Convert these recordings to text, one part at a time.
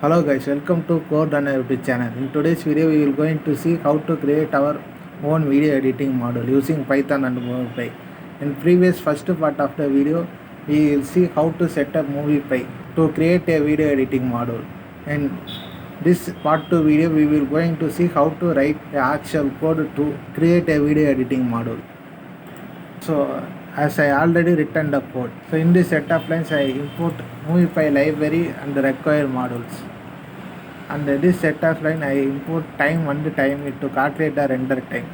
Hello guys, welcome to Code and YouTube channel. In today's video, we will going to see how to create our own video editing model using Python and Moviepy. In previous first part of the video, we will see how to set up Moviepy to create a video editing model. In this part 2 video, we will going to see how to write the actual code to create a video editing model. So as I already written the code. So in this set of lines, I import Moviepy library and require models. And this set of line I import time and time to calculate the render time.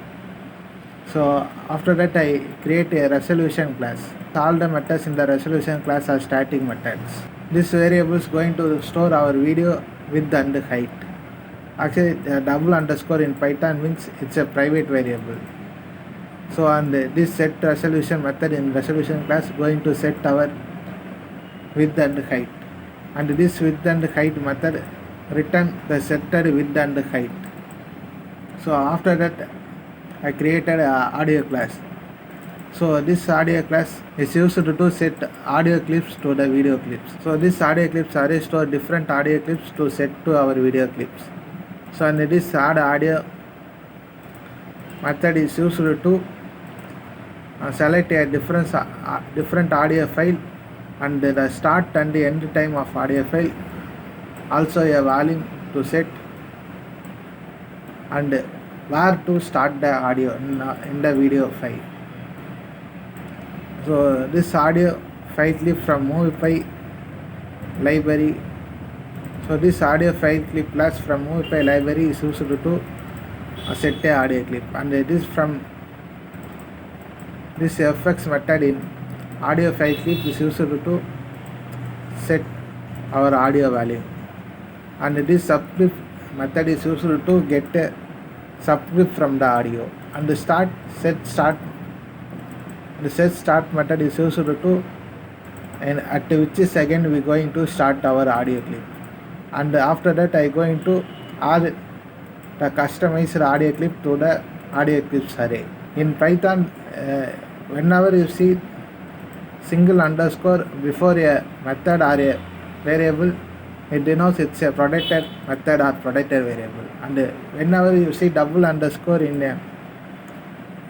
So after that I create a resolution class. All the methods in the resolution class are static methods. This variable is going to store our video width and height. Actually double underscore in Python means it's a private variable. So and this set resolution method in resolution class going to set our width and height. And this width and height method return the setted width and height. So after that I created a audio class. So this audio class is used to set audio clips to the video clips. So this audio clips array store different audio clips to set to our video clips. So and this add audio method is used to select a different audio file and the start and the end time of audio file, also a volume to set and where to start the audio in the video file. So this audio file clip from Moviepy library. So this audio file clip class from Moviepy library is used to set a audio clip, and this from this fx method in audio file clip is used to set our audio value, and this subscript method is used to get a subscript from the audio, and the set start method is used to and at which second we going to start our audio clip, and after that I going to add the customized audio clip to the audio clips array. In Python, whenever you see single underscore before a method or a variable, it denotes it's a protected method or protected variable, and whenever you see double underscore in a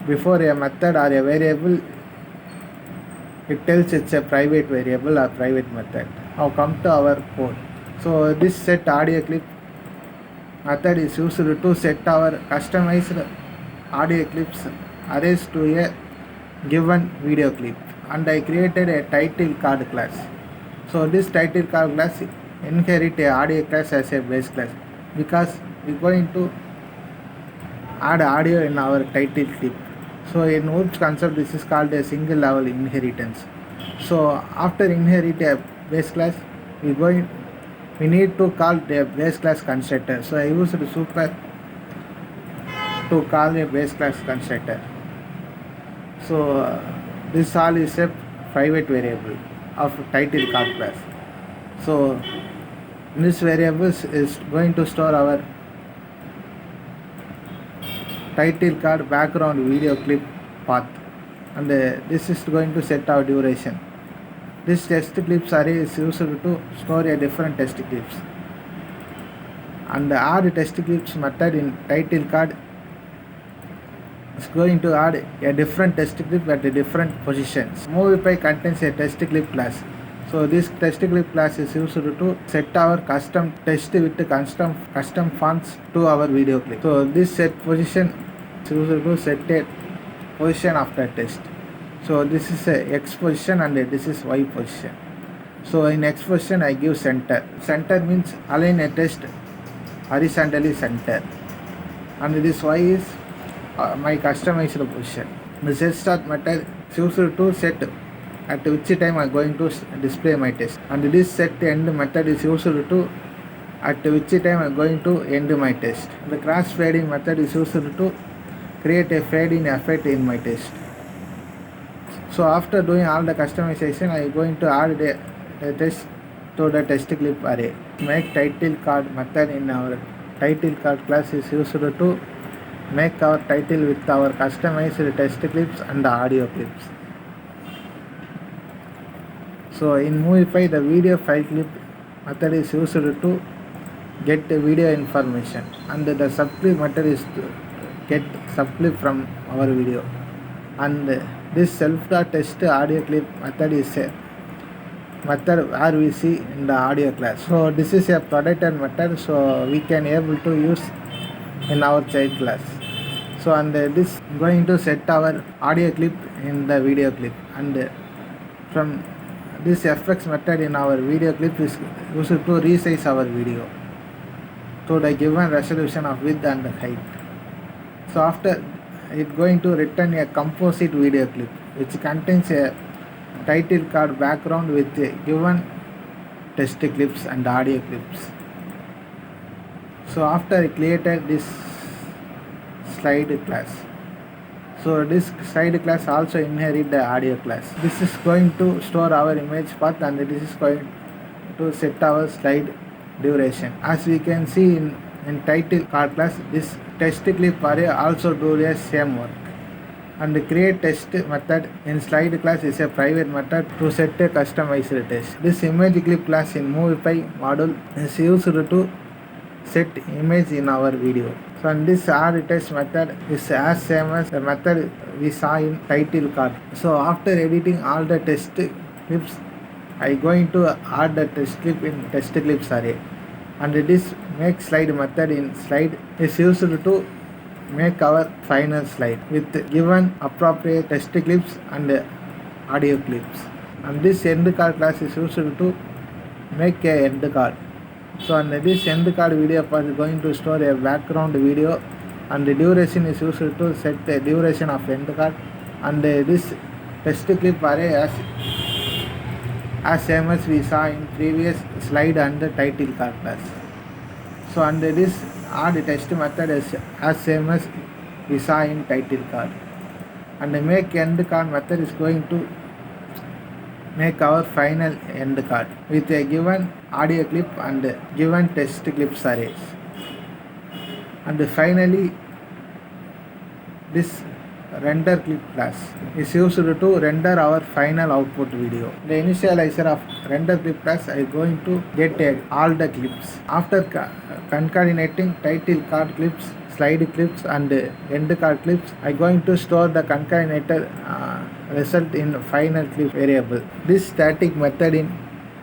before a method or a variable, it tells it's a private variable or private method. Now come to our code. So this set audio clip method is used to set our customized audio clips arrays to a given video clip, and I created a title card class. So this title card class inherit a audio class as a base class because we're going to add audio in our title clip. So in OOPS concept, this is called a single level inheritance. So after inherit a base class, we need to call the base class constructor. So I used super to call a base class constructor. So this all is a private variable of title card class. So this variable is going to store our title card background video clip path, and this is going to set our duration. This test clips array is used to store a different test clips, and add test clips method in title card is going to add a different test clip at a different positions. Moviepy contains a test clip class. So this test clip class is used to set our custom text with custom fonts to our video clip. So this set position is used to set a position of the test. So this is a X position and this is Y position. So in X position I give center. Center means align a test horizontally center, and this Y is my customized position. The set start method is used to set at which time I am going to display my test, and this set end method is used to at which time I am going to end my test. The cross fading method is used to create a fade in effect in my test. So after doing all the customization, I am going to add the test to the test clip array. Make title card method in our title card class is used to make our title with our customized test clips and the audio clips. So in Moviepy, the video file clip method is used to get the video information, and the subclip method is to get subclip from our video. And this self.test audio clip method is a method where we see in the audio class. So this is a protected method, so we can able to use in our child class. So and this going to set our audio clip in the video clip, and from this fx method in our video clip is used to resize our video to the given resolution of width and height. So after it going to return a composite video clip which contains a title card background with a given test clips and audio clips. So after I created this slide class, so this slide class also inherit the audio class. This is going to store our image path, and this is going to set our slide duration. As we can see in title card class, this test clip array also do the same work. And the create test method in slide class is a private method to set a customized test. This image clip class in Moviepy module is used to set image in our video. So and this add test method is as same as the method we saw in title card. So after editing all the test clips, I going to add the test clip in test clips array. And this make slide method in slide is used to make our final slide with given appropriate test clips and audio clips. And this end card class is used to make a end card. So and this end card video part is going to store a background video, and the duration is used to set the duration of end card. And this test clip array as same as we saw in previous slide and the title card class. So and this add test method is as same as we saw in title card. And the make end card method is going to make our final end card with a given audio clip and given test clips arrays. And finally this render clip class is used to render our final output video. The initializer of render clip class is going to get all the clips. After concatenating title card clips, slide clips and end card clips, I going to store the concatenated result in final clip variable. This static method in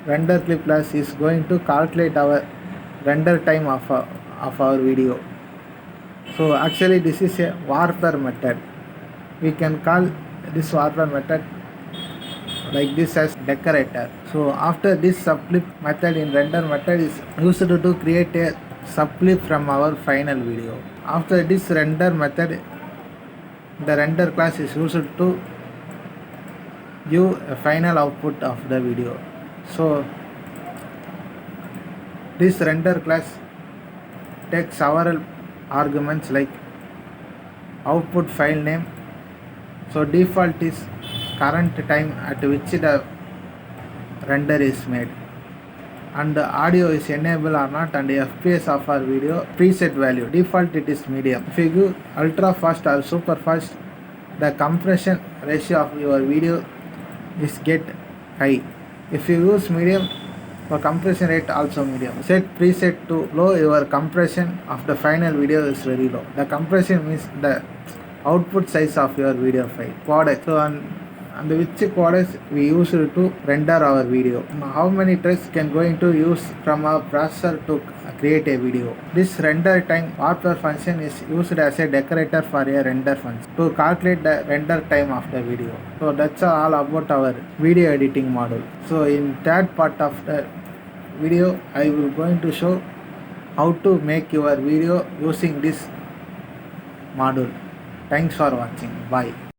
render clip class is going to calculate our render time of our video. So actually this is a warper method. We can call this warper method like this as decorator. So after this subclip method in render method is used to create a subclip from our final video. After this render method, the render class is used to give a final output of the video. So this render class takes several arguments like output file name. So default is current time at which the render is made, and the audio is enabled or not, and the FPS of our video preset value. Default it is medium. If you give ultra fast or super fast, the compression ratio of your video is get high. If you use medium, for compression rate also medium. Set preset to low, your compression of the final video is very low. The compression means the output size of your video file codec. So and which codecs we use to render our video. How many threads can going to use from our processor to create a video. This render time warper function is used as a decorator for a render function to calculate the render time of the video. So that's all about our video editing module. So in that part of the video I will going to show how to make your video using this module. Thanks for watching. Bye.